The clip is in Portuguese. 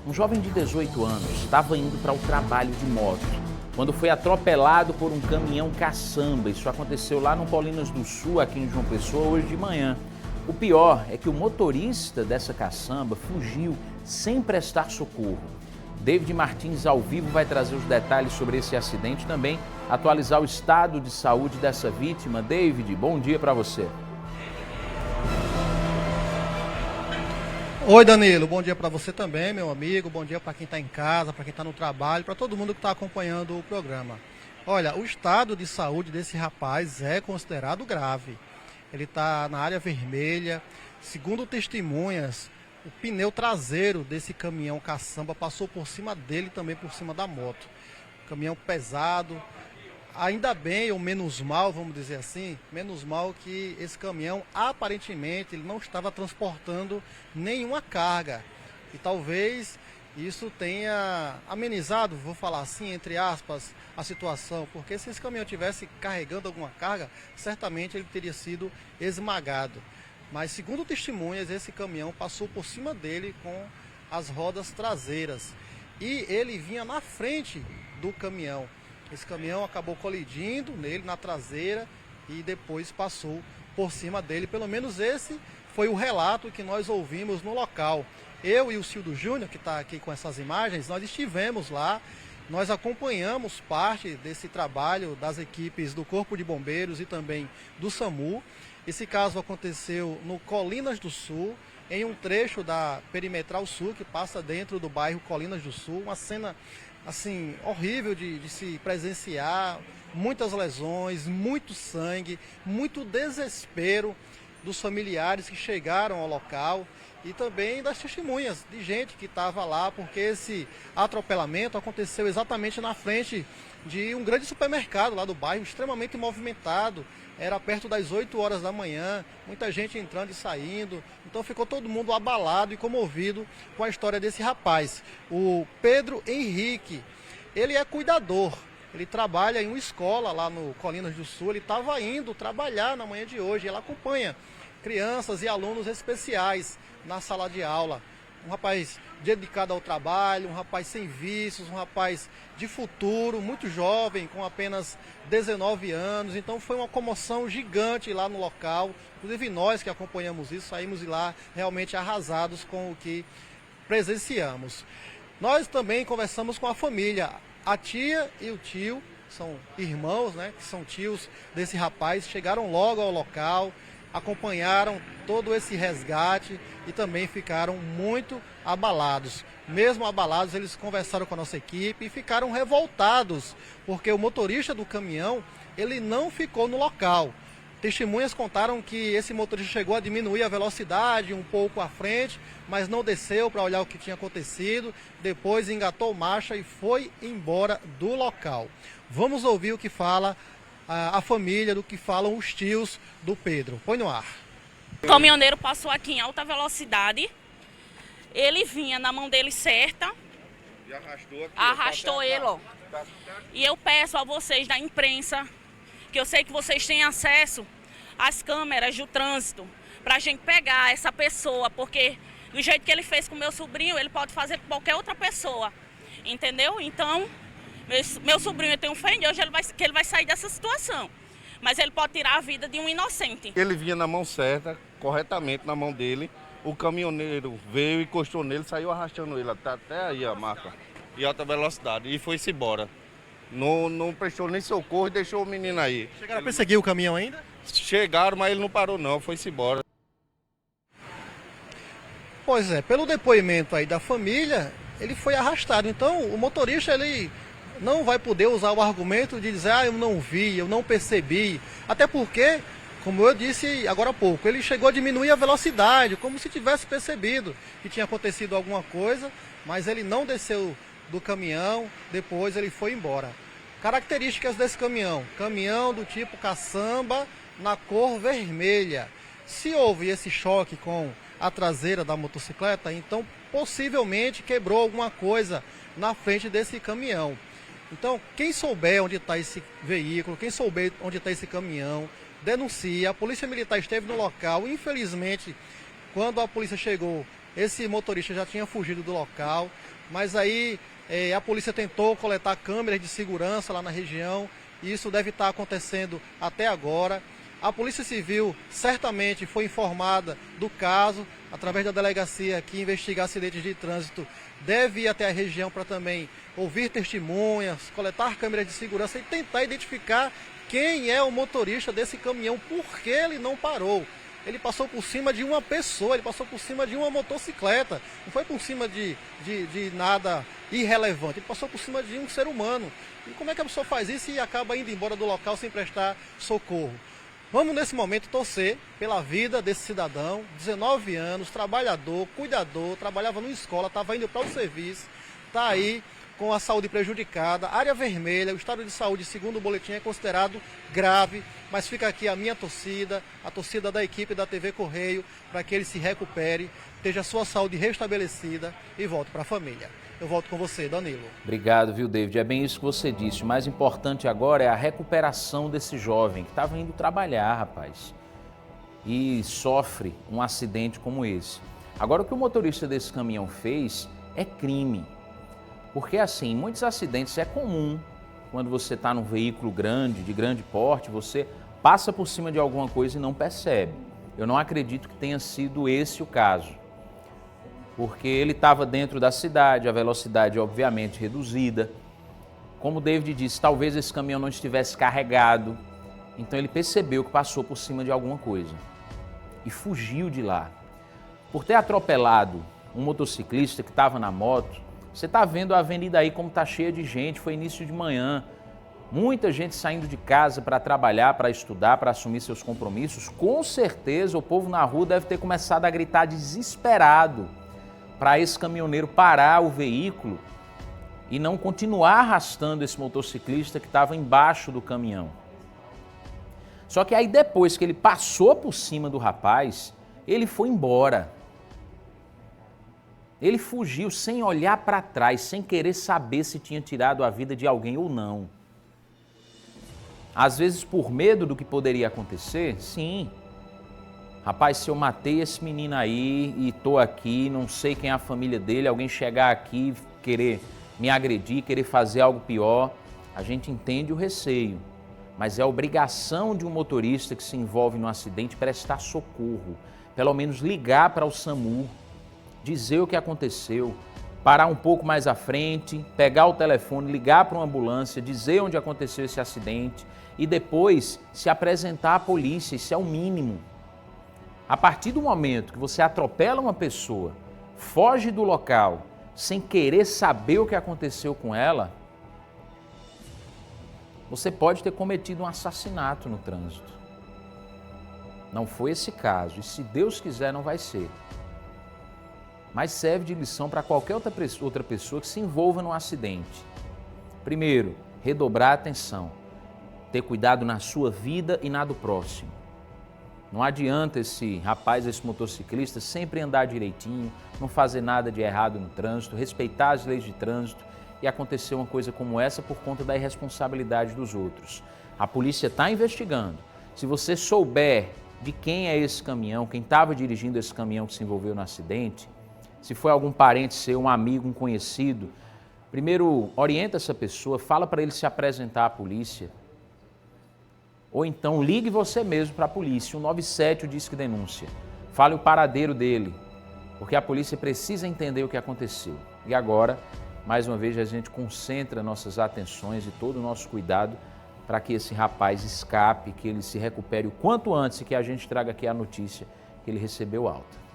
Um jovem de 18 anos estava indo para o trabalho de moto quando foi atropelado por um caminhão caçamba. Isso aconteceu lá no Colinas do Sul, aqui em João Pessoa, hoje de manhã. O pior é que o motorista dessa caçamba fugiu sem prestar socorro. David Martins, ao vivo, vai trazer os detalhes sobre esse acidente e também atualizar o estado de saúde dessa vítima. David, bom dia para você. Oi, Danilo, bom dia para você também, meu amigo, bom dia para quem está em casa, para quem está no trabalho, para todo mundo que está acompanhando o programa. Olha, o estado de saúde desse rapaz é considerado grave. Ele está na área vermelha. Segundo testemunhas, o pneu traseiro desse caminhão caçamba passou por cima dele e também por cima da moto. Caminhão pesado. Ainda bem, ou menos mal, vamos dizer assim, menos mal que esse caminhão, aparentemente, ele não estava transportando nenhuma carga. E talvez isso tenha amenizado, vou falar assim, entre aspas, a situação. Porque se esse caminhão estivesse carregando alguma carga, certamente ele teria sido esmagado. Mas, segundo testemunhas, esse caminhão passou por cima dele com as rodas traseiras. E ele vinha na frente do caminhão. Esse caminhão acabou colidindo nele na traseira e depois passou por cima dele. Pelo menos esse foi o relato que nós ouvimos no local. Eu e o Cildo Júnior, que está aqui com essas imagens, nós estivemos lá, nós acompanhamos parte desse trabalho das equipes do Corpo de Bombeiros e também do SAMU. Esse caso aconteceu no Colinas do Sul, em um trecho da Perimetral Sul, que passa dentro do bairro Colinas do Sul. Uma cena assim, horrível de se presenciar, muitas lesões, muito sangue, muito desespero dos familiares que chegaram ao local e também das testemunhas de gente que estava lá, porque esse atropelamento aconteceu exatamente na frente de um grande supermercado lá do bairro, extremamente movimentado. Era perto das 8 horas da manhã, muita gente entrando e saindo, então ficou todo mundo abalado e comovido com a história desse rapaz. O Pedro Henrique, ele é cuidador, ele trabalha em uma escola lá no Colinas do Sul, ele estava indo trabalhar na manhã de hoje, ele acompanha crianças e alunos especiais na sala de aula. Um rapaz dedicado ao trabalho, um rapaz sem vícios, um rapaz de futuro, muito jovem, com apenas 19 anos. Então foi uma comoção gigante lá no local. Inclusive nós que acompanhamos isso, saímos de lá realmente arrasados com o que presenciamos. Nós também conversamos com a família. A tia e o tio, são irmãos, né, que são tios desse rapaz, chegaram logo ao local, acompanharam todo esse resgate e também ficaram muito abalados. Mesmo abalados, eles conversaram com a nossa equipe e ficaram revoltados, porque o motorista do caminhão, ele não ficou no local. Testemunhas contaram que esse motorista chegou a diminuir a velocidade um pouco à frente, mas não desceu para olhar o que tinha acontecido, depois engatou marcha e foi embora do local. Vamos ouvir o que fala a família, do que falam os tios do Pedro. Põe no ar. O caminhoneiro passou aqui em alta velocidade, ele vinha na mão dele certa, e arrastou ele, ó. E eu peço a vocês da imprensa, que eu sei que vocês têm acesso às câmeras do trânsito, para a gente pegar essa pessoa, porque do jeito que ele fez com meu sobrinho, ele pode fazer com qualquer outra pessoa, entendeu? Então, meu sobrinho tem fé em Deus que ele vai sair dessa situação, mas ele pode tirar a vida de um inocente. Ele vinha na mão certa, corretamente na mão dele, o caminhoneiro veio, encostou nele, saiu arrastando ele até aí a marca, em alta velocidade, e foi-se embora. Não prestou nem socorro e deixou o menino aí. Chegaram a perseguir o caminhão ainda? Chegaram, mas ele não parou não, foi-se embora. Pois é, pelo depoimento aí da família, ele foi arrastado. Então o motorista, ele não vai poder usar o argumento de dizer, eu não vi, eu não percebi. Até porque, como eu disse agora há pouco, ele chegou a diminuir a velocidade, como se tivesse percebido que tinha acontecido alguma coisa, mas ele não desceu do caminhão, depois ele foi embora. Características desse caminhão: caminhão do tipo caçamba na cor vermelha. Se houve esse choque com a traseira da motocicleta, então possivelmente quebrou alguma coisa na frente desse caminhão. Então, quem souber onde está esse veículo, quem souber onde está esse caminhão, denuncia. A Polícia Militar esteve no local. Infelizmente, quando a polícia chegou, esse motorista já tinha fugido do local. mas aí a polícia tentou coletar câmeras de segurança lá na região, e isso deve estar acontecendo até agora. A Polícia Civil certamente foi informada do caso, através da delegacia que investiga acidentes de trânsito, deve ir até a região para também ouvir testemunhas, coletar câmeras de segurança e tentar identificar quem é o motorista desse caminhão, por que ele não parou. Ele passou por cima de uma pessoa, ele passou por cima de uma motocicleta, não foi por cima de nada irrelevante, ele passou por cima de um ser humano. E como é que a pessoa faz isso e acaba indo embora do local sem prestar socorro? Vamos nesse momento torcer pela vida desse cidadão, 19 anos, trabalhador, cuidador, trabalhava numa escola, estava indo para o serviço, está aí com a saúde prejudicada, área vermelha, o estado de saúde, segundo o boletim, é considerado grave, mas fica aqui a minha torcida, a torcida da equipe da TV Correio, para que ele se recupere, esteja a sua saúde restabelecida e volte para a família. Eu volto com você, Danilo. Obrigado, viu, David? É bem isso que você disse. O mais importante agora é a recuperação desse jovem que estava indo trabalhar, rapaz, e sofre um acidente como esse. Agora, o que o motorista desse caminhão fez é crime. Porque, assim, muitos acidentes é comum, quando você está num veículo grande, de grande porte, você passa por cima de alguma coisa e não percebe. Eu não acredito que tenha sido esse o caso. Porque ele estava dentro da cidade, a velocidade obviamente reduzida. Como o David disse, talvez esse caminhão não estivesse carregado, então ele percebeu que passou por cima de alguma coisa e fugiu de lá. Por ter atropelado um motociclista que estava na moto, você está vendo a avenida aí como está cheia de gente, foi início de manhã, muita gente saindo de casa para trabalhar, para estudar, para assumir seus compromissos. Com certeza o povo na rua deve ter começado a gritar desesperado para esse caminhoneiro parar o veículo e não continuar arrastando esse motociclista que estava embaixo do caminhão. Só que aí depois que ele passou por cima do rapaz, ele foi embora. Ele fugiu sem olhar para trás, sem querer saber se tinha tirado a vida de alguém ou não. Às vezes por medo do que poderia acontecer, sim. Rapaz, se eu matei esse menino aí e tô aqui, não sei quem é a família dele, alguém chegar aqui querer me agredir, querer fazer algo pior, a gente entende o receio. Mas é obrigação de um motorista que se envolve num acidente prestar socorro, pelo menos ligar para o SAMU, dizer o que aconteceu, parar um pouco mais à frente, pegar o telefone, ligar para uma ambulância, dizer onde aconteceu esse acidente e depois se apresentar à polícia, isso é o mínimo. A partir do momento que você atropela uma pessoa, foge do local, sem querer saber o que aconteceu com ela, você pode ter cometido um assassinato no trânsito. Não foi esse caso, e se Deus quiser não vai ser. Mas serve de lição para qualquer outra pessoa que se envolva num acidente. Primeiro, redobrar a atenção, ter cuidado na sua vida e na do próximo. Não adianta esse rapaz, esse motociclista, sempre andar direitinho, não fazer nada de errado no trânsito, respeitar as leis de trânsito e acontecer uma coisa como essa por conta da irresponsabilidade dos outros. A polícia está investigando. Se você souber de quem é esse caminhão, quem estava dirigindo esse caminhão que se envolveu no acidente, se foi algum parente seu, um amigo, um conhecido, primeiro orienta essa pessoa, fala para ele se apresentar à polícia. Ou então ligue você mesmo para a polícia, 197, o Disque Denúncia. Fale o paradeiro dele, porque a polícia precisa entender o que aconteceu. E agora, mais uma vez, a gente concentra nossas atenções e todo o nosso cuidado para que esse rapaz escape, que ele se recupere o quanto antes e que a gente traga aqui a notícia que ele recebeu alta.